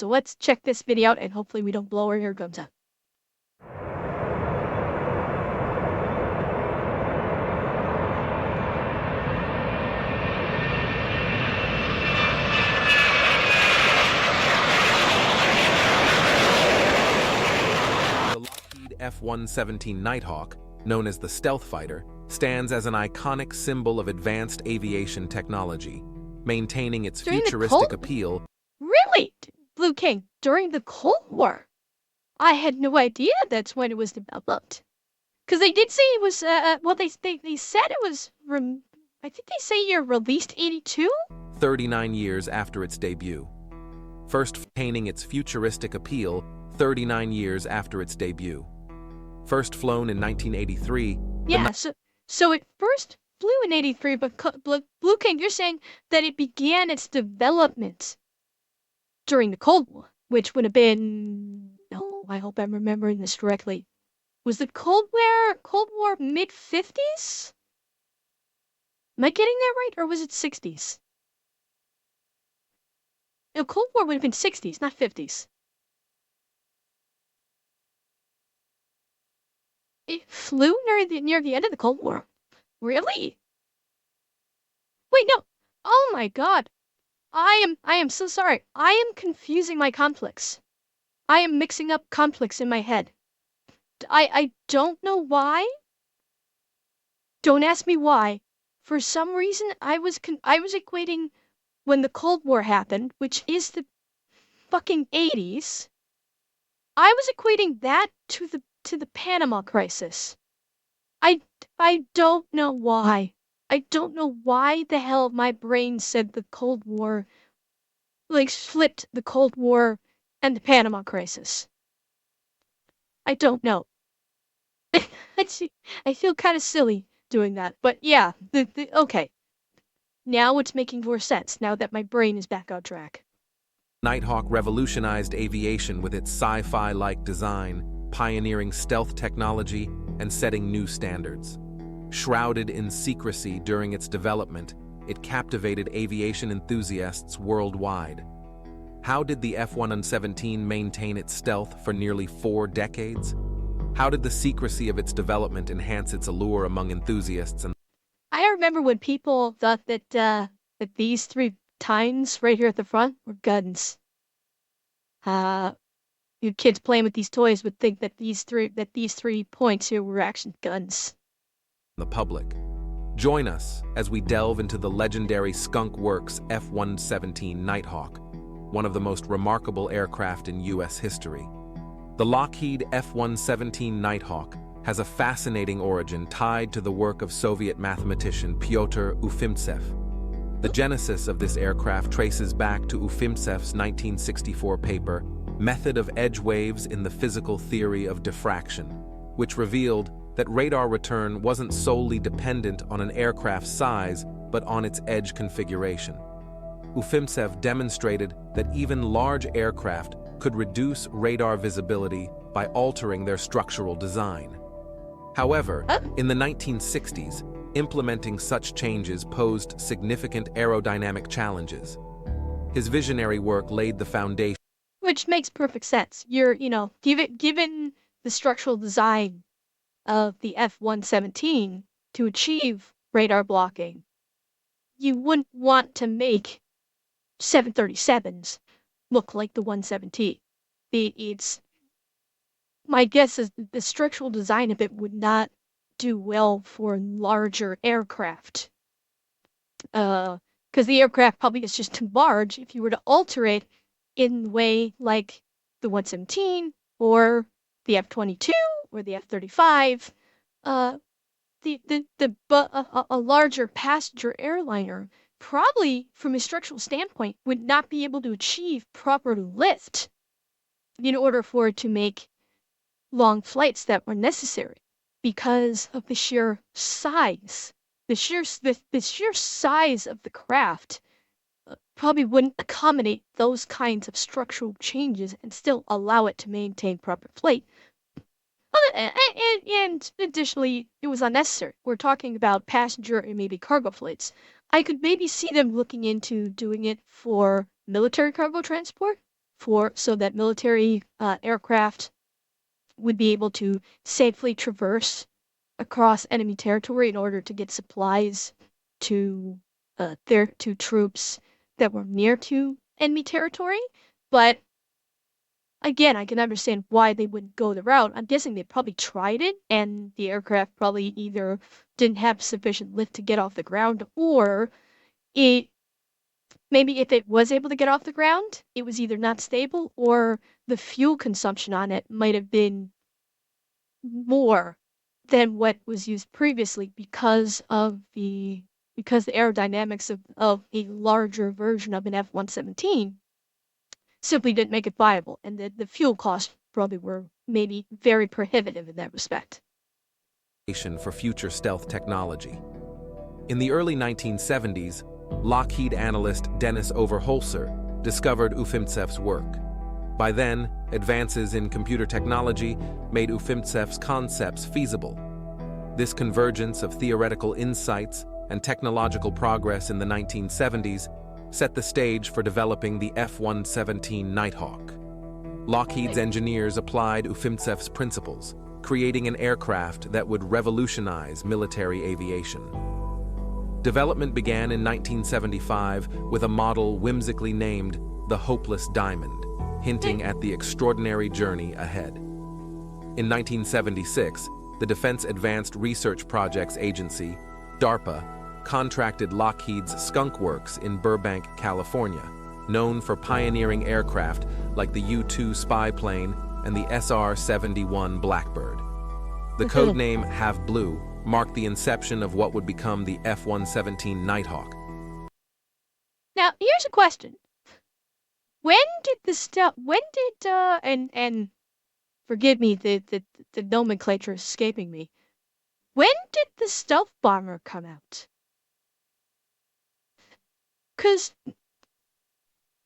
So let's check this video out and hopefully we don't blow our eardrums out. The Lockheed F-117 Nighthawk, known as the stealth fighter, stands as an iconic symbol of advanced aviation technology, maintaining its futuristic appeal. Really? Blue King, during the Cold War? I had no idea that's when it was developed. Because they did say it was, well, they said it was, I think they say year released 82? 39 years after its debut. First maintaining its futuristic appeal 39 years after its debut. First flown in 1983. Yeah, so it first flew in 83, but Blue King, you're saying that it began its development during the Cold War, which would have been, no, I hope I'm remembering this correctly. Was the Cold War mid-50s? Am I getting that right, or was it 60s? No, Cold War would have been 60s, not 50s. It flew near the end of the Cold War. Really? Wait, no. Oh my God. I am so sorry. I am confusing my conflicts. I am mixing up conflicts in my head. I don't know why. Don't ask me why. For some reason, I was equating when the Cold War happened, which is the fucking 80s. I was equating that to the Panama crisis. I don't know why. I don't know why the hell my brain said the Cold War, like flipped the Cold War and the Panama crisis. I don't know. I feel kind of silly doing that, but yeah, okay. Now it's making more sense now that my brain is back on track. Nighthawk revolutionized aviation with its sci-fi-like design, pioneering stealth technology and setting new standards. Shrouded in secrecy during its development, it captivated aviation enthusiasts worldwide. How did the F-117 maintain its stealth for nearly 4 decades? How did the secrecy of its development enhance its allure among enthusiasts? And I remember when people thought that these 3 tines right here at the front were guns. You kids playing with these toys would think that these three points here were actually guns. the public. Join us as we delve into the legendary Skunk Works F-117 Nighthawk, one of the most remarkable aircraft in U.S. history. The Lockheed F-117 Nighthawk has a fascinating origin tied to the work of Soviet mathematician Pyotr Ufimtsev. The genesis of this aircraft traces back to Ufimtsev's 1964 paper, Method of Edge Waves in the Physical Theory of Diffraction, which revealed that radar return wasn't solely dependent on an aircraft's size, but on its edge configuration. Ufimtsev demonstrated that even large aircraft could reduce radar visibility by altering their structural design. However, in the 1960s, implementing such changes posed significant aerodynamic challenges. His visionary work laid the foundation. Which makes perfect sense. Given the structural design of the F-117 to achieve radar blocking, you wouldn't want to make 737s look like the 117. My guess is the structural design of it would not do well for larger aircraft. Because the aircraft probably is just too large if you were to alter it in the way like the 117 or the F-22 or the F-35. A larger passenger airliner probably from a structural standpoint would not be able to achieve proper lift in order for it to make long flights that were necessary because of the sheer size. The sheer size of the craft probably wouldn't accommodate those kinds of structural changes and still allow it to maintain proper flight. And additionally, it was unnecessary. We're talking about passenger and maybe cargo flights. I could maybe see them looking into doing it for military cargo transport, so that military aircraft would be able to safely traverse across enemy territory in order to get supplies to to troops that were near to enemy territory. But again, I can understand why they wouldn't go the route. I'm guessing they probably tried it, and the aircraft probably either didn't have sufficient lift to get off the ground, or it maybe if it was able to get off the ground, it was either not stable or the fuel consumption on it might have been more than what was used previously because the aerodynamics of a larger version of an F-117 simply didn't make it viable, and the fuel costs probably were maybe very prohibitive in that respect. For future stealth technology. In the early 1970s, Lockheed analyst Dennis Overholser discovered Ufimtsev's work. By then, advances in computer technology made Ufimtsev's concepts feasible. This convergence of theoretical insights and technological progress in the 1970s set the stage for developing the F-117 Nighthawk. Lockheed's engineers applied Ufimtsev's principles, creating an aircraft that would revolutionize military aviation. Development began in 1975 with a model whimsically named the Hopeless Diamond, hinting at the extraordinary journey ahead. In 1976, the Defense Advanced Research Projects Agency, DARPA, contracted Lockheed's Skunk Works in Burbank, California, known for pioneering aircraft like the U-2 spy plane and the SR-71 Blackbird. The codename Have Blue marked the inception of what would become the F-117 Nighthawk. Now, here's a question. And forgive me, the nomenclature is escaping me. When did the stealth bomber come out? Because,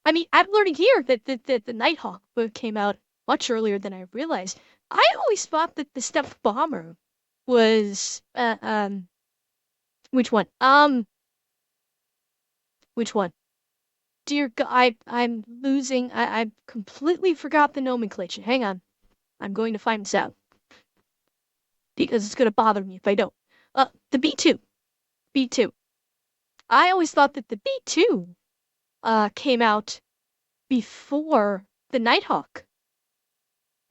I mean, I'm learning here that the Nighthawk came out much earlier than I realized. I always thought that the stealth bomber was, which one? Which one? Dear God, I'm losing. I completely forgot the nomenclature. Hang on. I'm going to find this out. Because it's going to bother me if I don't. The B-2. B-2. I always thought that the B-2 came out before the Nighthawk.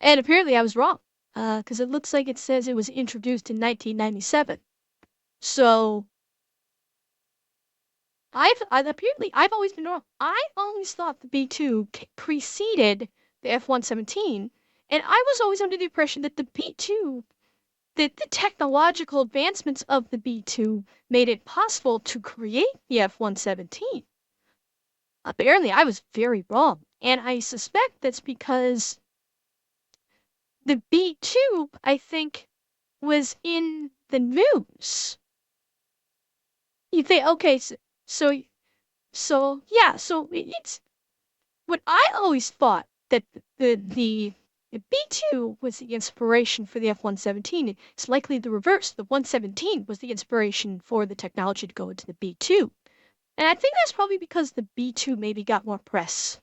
And apparently I was wrong. Because it looks like it says it was introduced in 1997. So I've always been wrong. I always thought the B-2 preceded the F-117, and I was always under the impression that the B-2, that the technological advancements of the B-2 made it possible to create the F-117. Apparently, I was very wrong, and I suspect that's because the B-2, I think, was in the news. You think, okay, so it's what I always thought that the B-2 was the inspiration for the F-117. It's likely the reverse. The 117 was the inspiration for the technology to go into the B-2. And I think that's probably because the B-2 maybe got more press.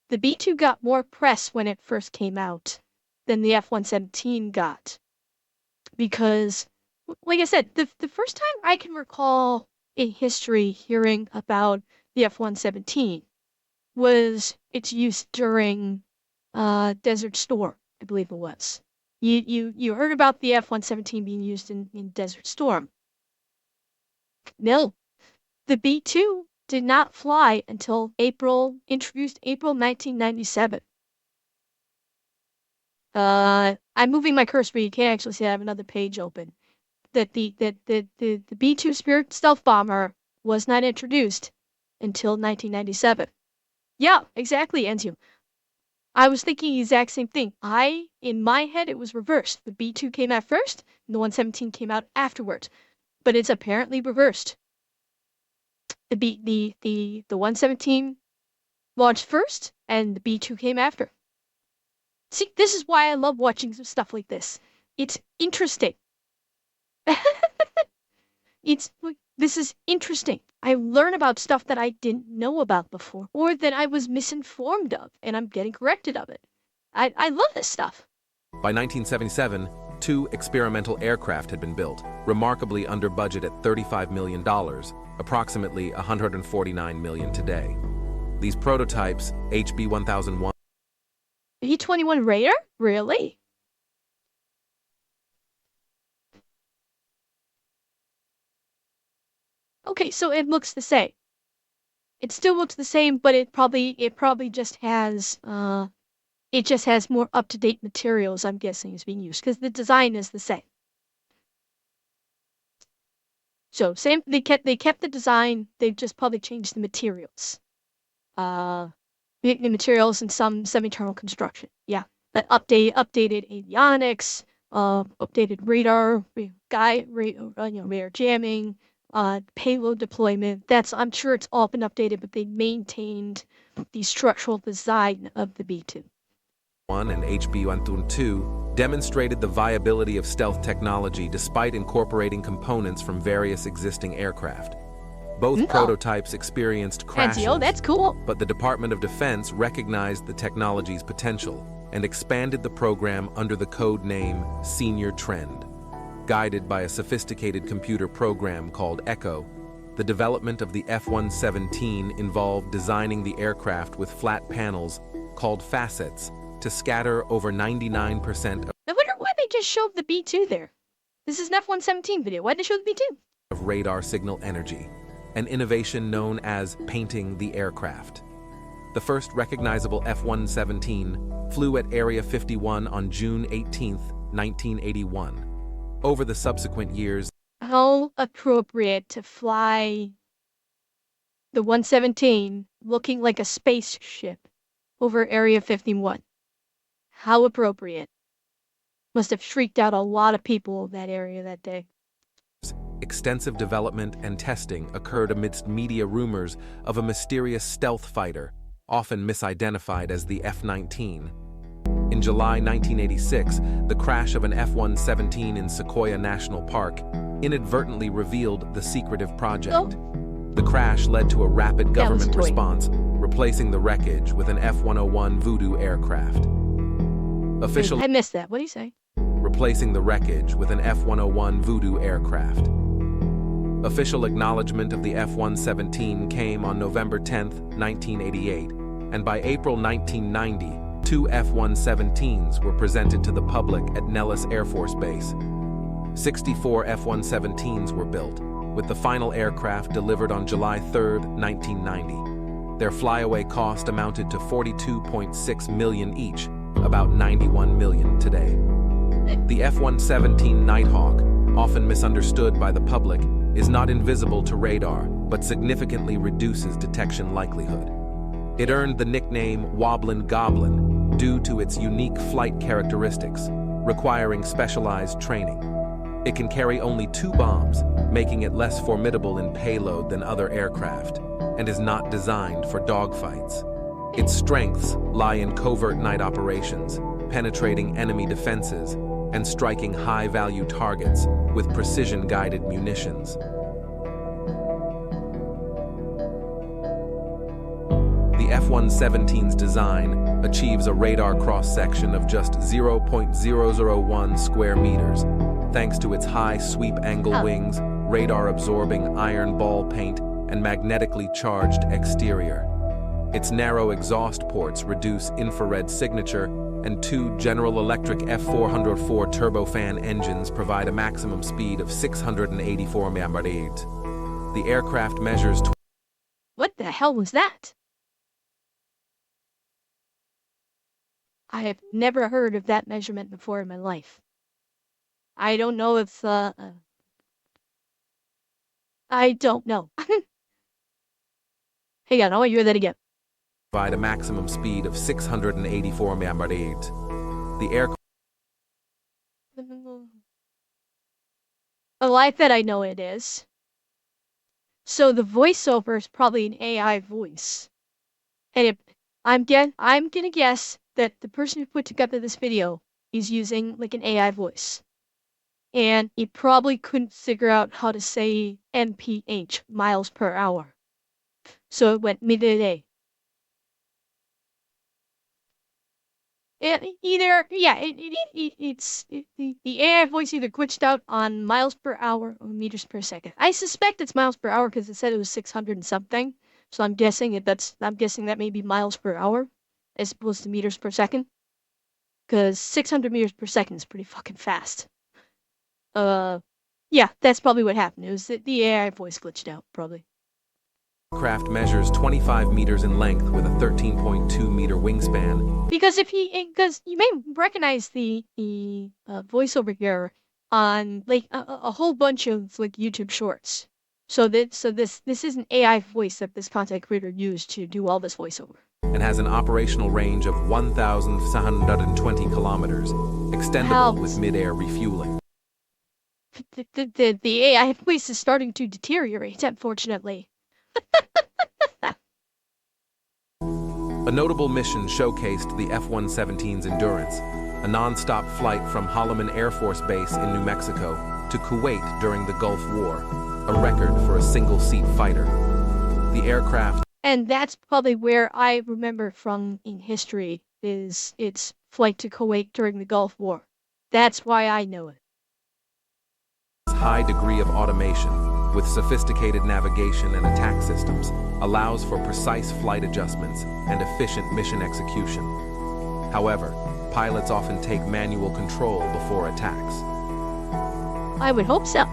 The B-2 got more press when it first came out than the F-117 got. Because, like I said, the first time I can recall in history hearing about the F-117 was its use during Desert Storm, I believe it was. You heard about the F-117 being used in Desert Storm. No, the B-2 did not fly until introduced April 1997. I'm moving my cursor, but you can't actually see I have another page open. That the B-2 Spirit stealth bomber was not introduced until 1997. Yeah, exactly, Enzio. I was thinking the exact same thing. In my head, it was reversed. The B-2 came out first, and the 117 came out afterwards. But it's apparently reversed. The 117 launched first, and the B-2 came after. See, this is why I love watching stuff like this. It's interesting. It's This is interesting. I learn about stuff that I didn't know about before, or that I was misinformed of, and I'm getting corrected of it. I love this stuff. By 1977, 2 experimental aircraft had been built, remarkably under budget at $35 million, approximately $149 million today. These prototypes, HB-1001, B-21 Raider? Really? Okay, so it looks the same. It still looks the same, but it probably just has more up-to-date materials, I'm guessing, is being used, because the design is the same. So same, they kept the design, they just probably changed the materials. The materials and some semi-terminal construction. Yeah. But updated avionics, updated radar, radar jamming, payload deployment. I'm sure it's all been updated, but they maintained the structural design of the B-2. and HB-112 demonstrated the viability of stealth technology despite incorporating components from various existing aircraft. Both prototypes experienced crashes, that's cool. but the Department of Defense recognized the technology's potential and expanded the program under the code name Senior Trend. Guided by a sophisticated computer program called Echo, the development of the F-117 involved designing the aircraft with flat panels called facets to scatter over 99% I wonder why they just showed the B-2 there. This is an F-117 video. Why'd they show the B-2? of radar signal energy, an innovation known as painting the aircraft. The first recognizable F-117 flew at Area 51 on June 18, 1981. Over the subsequent years, How appropriate to fly the 117 looking like a spaceship over Area 51. How appropriate. Must have freaked out a lot of people in that area that day. extensive development and testing occurred amidst media rumors of a mysterious stealth fighter, often misidentified as the F-19. In July 1986, the crash of an F-117 in Sequoia National Park inadvertently revealed the secretive project. The crash led to a rapid government response, replacing the wreckage with an F-101 Voodoo aircraft. I missed that. What do you say? Replacing the wreckage with an F-101 Voodoo aircraft. Official acknowledgement of the F-117 came on November 10, 1988, and by April 1990, 2 F-117s were presented to the public at Nellis Air Force Base. 64 F-117s were built, with the final aircraft delivered on July 3, 1990. Their flyaway cost amounted to $42.6 million each, about $91 million today. The F-117 Nighthawk, often misunderstood by the public, is not invisible to radar, but significantly reduces detection likelihood. It earned the nickname Wobblin' Goblin due to its unique flight characteristics, requiring specialized training. It can carry only 2 bombs, making it less formidable in payload than other aircraft, and is not designed for dogfights. Its strengths lie in covert night operations, penetrating enemy defenses, and striking high-value targets with precision-guided munitions. The F-117's design achieves a radar cross-section of just 0.001 square meters, thanks to its high sweep-angle wings, radar-absorbing iron ball paint, and magnetically charged exterior. Its narrow exhaust ports reduce infrared signature, and 2 General Electric F404 turbofan engines provide a maximum speed of 684 mph. The aircraft measures... What the hell was that? I have never heard of that measurement before in my life. I don't know if, I don't know. Hang on, I want to hear that again. Provide a maximum speed of 684 mph. The aircraft... I like that I know it is. So the voiceover is probably an AI voice. And I'm gonna guess that the person who put together this video is using like an AI voice. and he probably couldn't figure out how to say mph, miles per hour. So it went midday. The AI voice either glitched out on miles per hour or meters per second. I suspect it's miles per hour because it said it was 600 and something. So I'm guessing that may be miles per hour as opposed to meters per second. Because 600 meters per second is pretty fucking fast. Yeah, that's probably what happened. It was the AI voice glitched out, probably. Craft measures 25 meters in length with a 13.2 meter wingspan. Because you may recognize the voiceover here on like a whole bunch of like YouTube shorts. So this is an AI voice that this content creator used to do all this voiceover. And has an operational range of 1,720 kilometers, extendable with mid-air refueling. The AI voice is starting to deteriorate, unfortunately. A notable mission showcased the F-117's endurance, a non-stop flight from Holloman Air Force Base in New Mexico to Kuwait during the Gulf War, a record for a single-seat fighter. The aircraft... And that's probably where I remember from in history, is its flight to Kuwait during the Gulf War. That's why I know it. High degree of automation, with sophisticated navigation and attack systems, allows for precise flight adjustments and efficient mission execution. However, pilots often take manual control before attacks. I would hope so.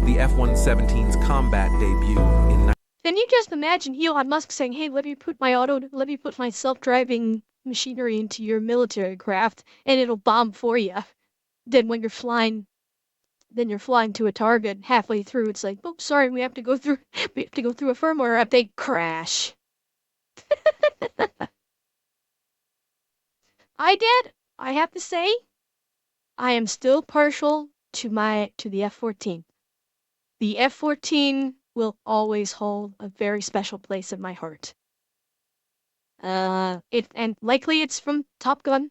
The F-117's combat debut in... Can you just imagine Elon Musk saying, "Hey, let me put my self-driving machinery into your military craft, and it'll bomb for you." Then when you're flying to a target, halfway through it's like, "Oh, sorry, we have to go through a firmware update." Crash. I have to say, I am still partial to the F-14. The F-14 will always hold a very special place in my heart. And likely it's from Top Gun,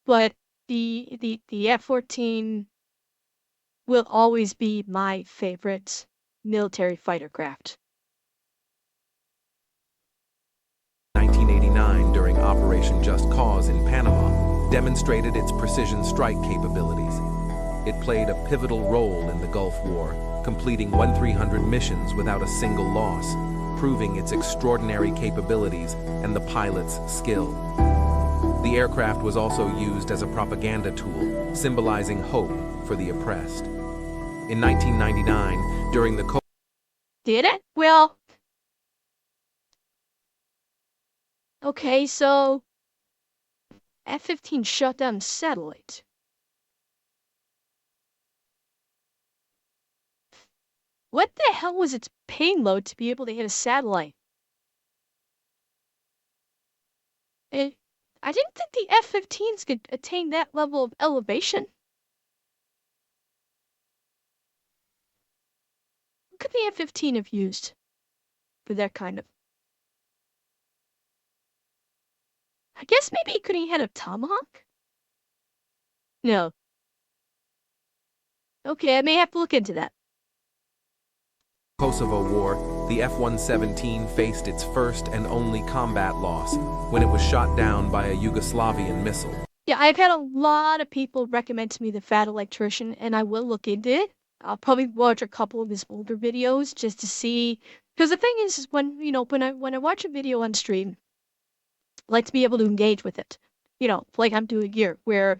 but the F-14 will always be my favorite military fighter craft. 1989, during Operation Just Cause in Panama, demonstrated its precision strike capabilities. It played a pivotal role in the Gulf War, completing 1,300 missions without a single loss, proving its extraordinary capabilities and the pilot's skill. The aircraft was also used as a propaganda tool, symbolizing hope for the oppressed. In 1999, during the Did it? Well, okay, so F-15 shut down satellite. What the hell was its payload to be able to hit a satellite? I didn't think the F-15s could attain that level of elevation. What could the F-15 have used for that kind of... I guess maybe it could have had a Tomahawk? No. Okay, I may have to look into that. Kosovo War, the F-117 faced its first and only combat loss when it was shot down by a Yugoslavian missile. Yeah, I've had a lot of people recommend to me The Fat Electrician, and I will look into it. I'll probably watch a couple of his older videos just to see, because the thing is when I watch a video on stream, I like to be able to engage with it. Like I'm doing here, where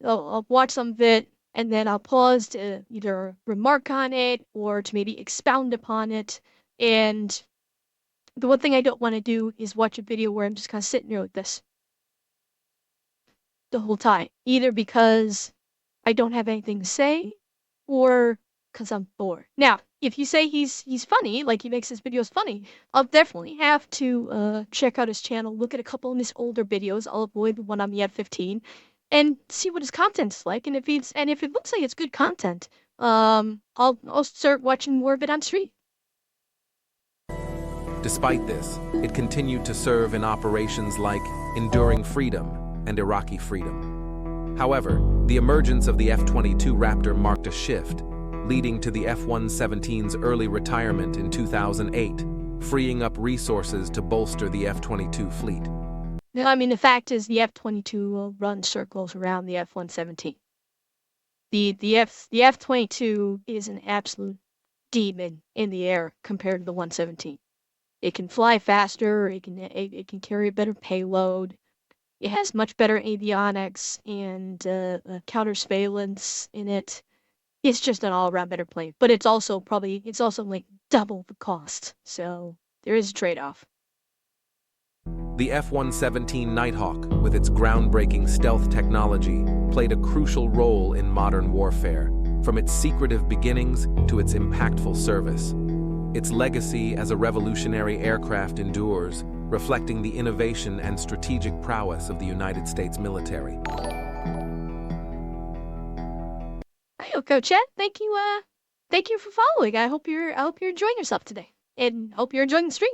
I'll watch some of it, and then I'll pause to either remark on it or to maybe expound upon it. And the one thing I don't want to do is watch a video where I'm just kind of sitting there like this the whole time, either because I don't have anything to say or because I'm bored. Now, if you say he's funny, like he makes his videos funny, I'll definitely have to check out his channel, look at a couple of his older videos. I'll avoid the one on the F-15 and see what his content's like. And if it looks like it's good content, I'll start watching more of it on stream. Despite this, it continued to serve in operations like Enduring Freedom and Iraqi Freedom. However, the emergence of the F-22 Raptor marked a shift, leading to the F-117's early retirement in 2008, freeing up resources to bolster the F-22 fleet. I mean, the fact is the F-22 will run circles around the F-117. The F-22 is an absolute demon in the air compared to the 117. It can fly faster, it can carry a better payload. It has much better avionics and counter surveillance in it. It's just an all-around better plane, but it's also like double the cost. So there is a trade-off. The F-117 Nighthawk, with its groundbreaking stealth technology, played a crucial role in modern warfare, from its secretive beginnings to its impactful service. Its legacy as a revolutionary aircraft endures, reflecting the innovation and strategic prowess of the United States military. Hi, Coach Chet. Thank you for following. I hope you're enjoying yourself today, and hope you're enjoying the stream.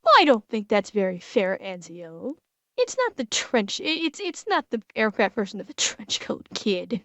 Well, I don't think that's very fair, Anzio. It's not the trench. It's not the aircraft version of the trench coat kid.